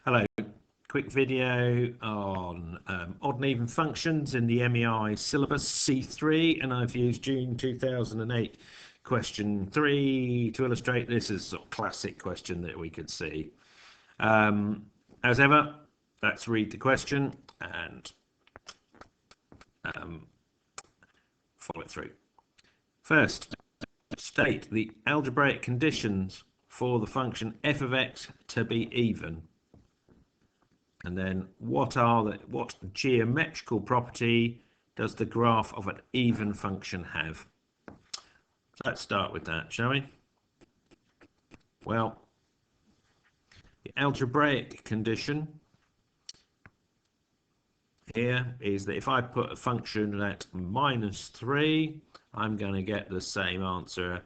Hello, quick video on odd and even functions in the MEI syllabus C3, and I've used June 2008 question 3 to illustrate this as a sort of classic question that we could see. As ever, let's read the question and follow it through. First, state the algebraic conditions for the function f of x to be even. And then what geometrical property does the graph of an even function have? So let's start with that, shall we? Well, the algebraic condition here is that if I put a function at -3, I'm going to get the same answer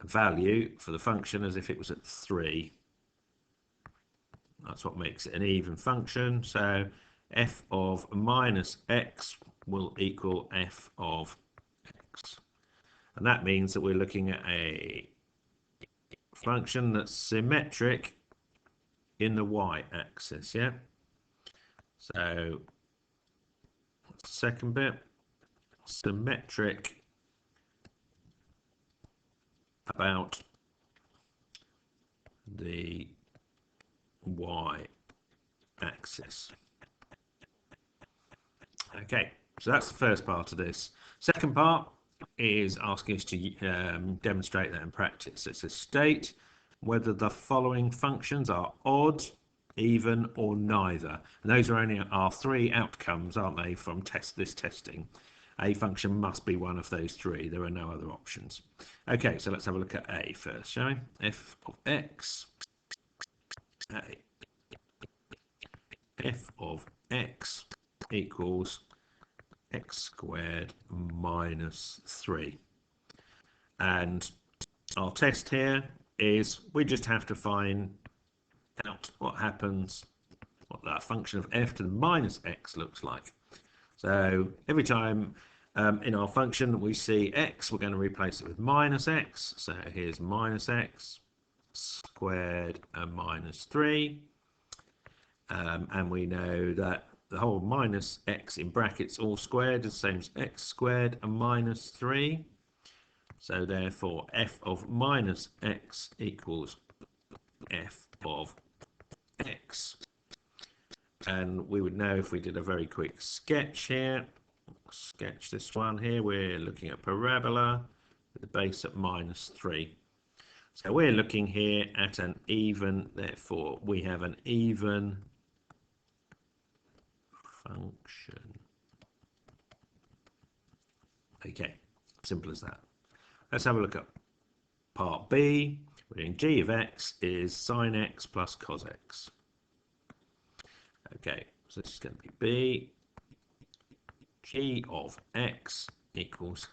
value for the function as if it was at 3. That's what makes it an even function. So f of -x will equal f of x. And that means that we're looking at a function that's symmetric in the y-axis, yeah? So what's the second bit? Symmetric about the y-axis. Okay, so that's the first part of this. Second part is asking us to demonstrate that in practice. It's a state whether the following functions are odd, even, or neither. And those are only our three outcomes, aren't they, from this testing. A function must be one of those three. There are no other options. Okay, so let's have a look at A first, shall we? F of x. A. F of x equals x squared minus 3. And our test here is we just have to find out what happens, what that function of f to the minus x looks like. So every time in our function we see x, we're going to replace it with minus x. So here's minus x squared and minus 3. And we know that the whole minus x in brackets all squared is the same as x squared and minus 3. So therefore f of minus x equals f of x. And we would know if we did a very quick sketch here. Sketch this one here. We're looking at parabola with the base at -3. So we're looking here at an even, therefore we have an even function. Okay, simple as that. Let's have a look at part B. We're doing g of x is sine x plus cos x. Okay, so this is going to be B. G of x equals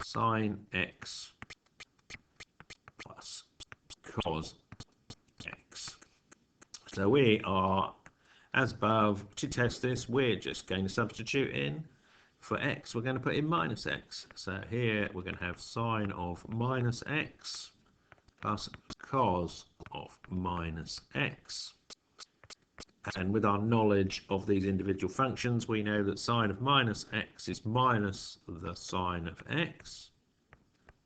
sine x plus cos x. So we are, as above, to test this, we're just going to substitute in for x. We're going to put in minus x. So here we're going to have sine of minus x plus cos of minus x. And with our knowledge of these individual functions, we know that sine of minus x is minus the sine of x,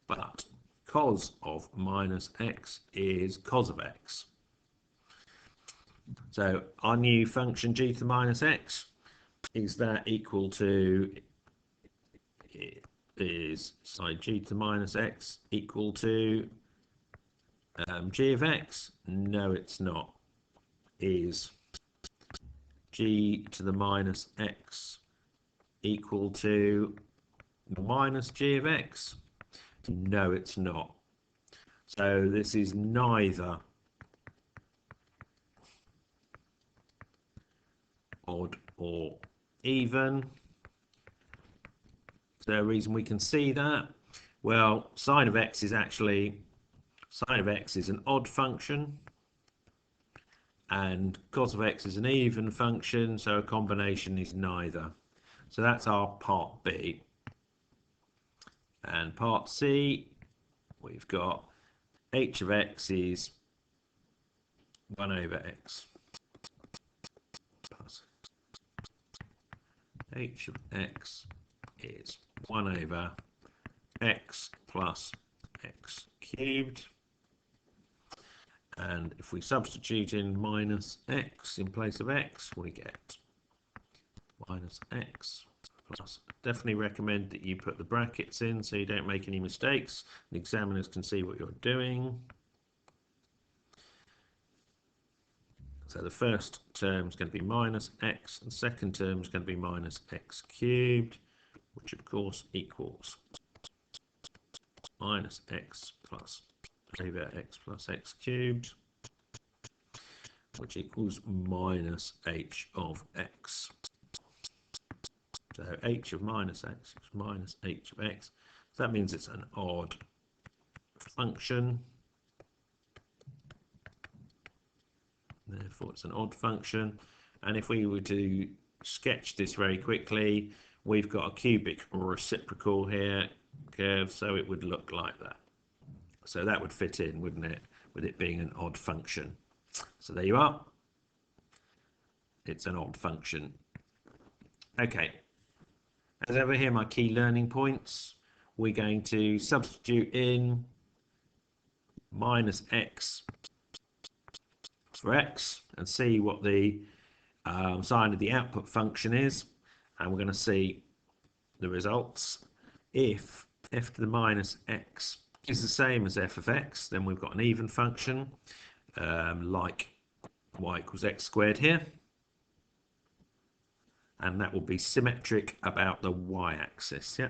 but cos of minus x is cos of x. So our new function g to the minus x, is that equal to, g to the minus x equal to g of x? No, it's not. Is g to the minus x equal to minus g of x? No, it's not. So this is neither odd or even. Is there a reason we can see that? Well, sine of x is an odd function, and cos of x is an even function, so a combination is neither. So that's our part B. And part C, we've got h of x is 1 over x. h of x is 1 over x plus x cubed. And if we substitute in minus x in place of x, we get minus x plus. Definitely recommend that you put the brackets in so you don't make any mistakes. The examiners can see what you're doing. So the first term is going to be minus x, and the second term is going to be minus x cubed, which of course equals minus x plus over x plus x cubed, which equals minus h of x. So h of minus x is minus h of x. So that means it's an odd function. Therefore, it's an odd function. And if we were to sketch this very quickly, we've got a cubic reciprocal here curve, so it would look like that. So that would fit in, wouldn't it, with it being an odd function. So there you are. It's an odd function. Okay. As ever, here are my key learning points. We're going to substitute in minus x for x and see what the sign of the output function is. And we're going to see the results. If f to the minus x is the same as f of x, then we've got an even function, like y equals x squared here. And that will be symmetric about the y-axis, yeah?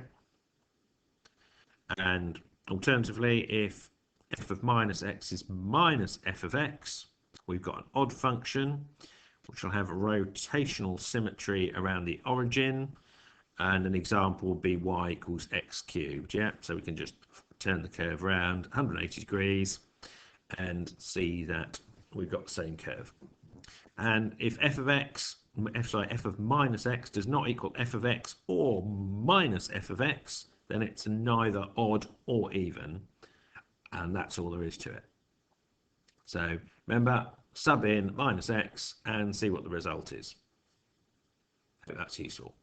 And alternatively, if f of minus x is minus f of x, we've got an odd function, which will have a rotational symmetry around the origin, and an example would be y equals x cubed, yeah? So we can just turn the curve around 180 degrees and see that we've got the same curve. And if f of minus x does not equal f of x or minus f of x, then it's neither odd or even, and that's all there is to it. So remember, sub in minus x and see what the result is. I hope that's useful.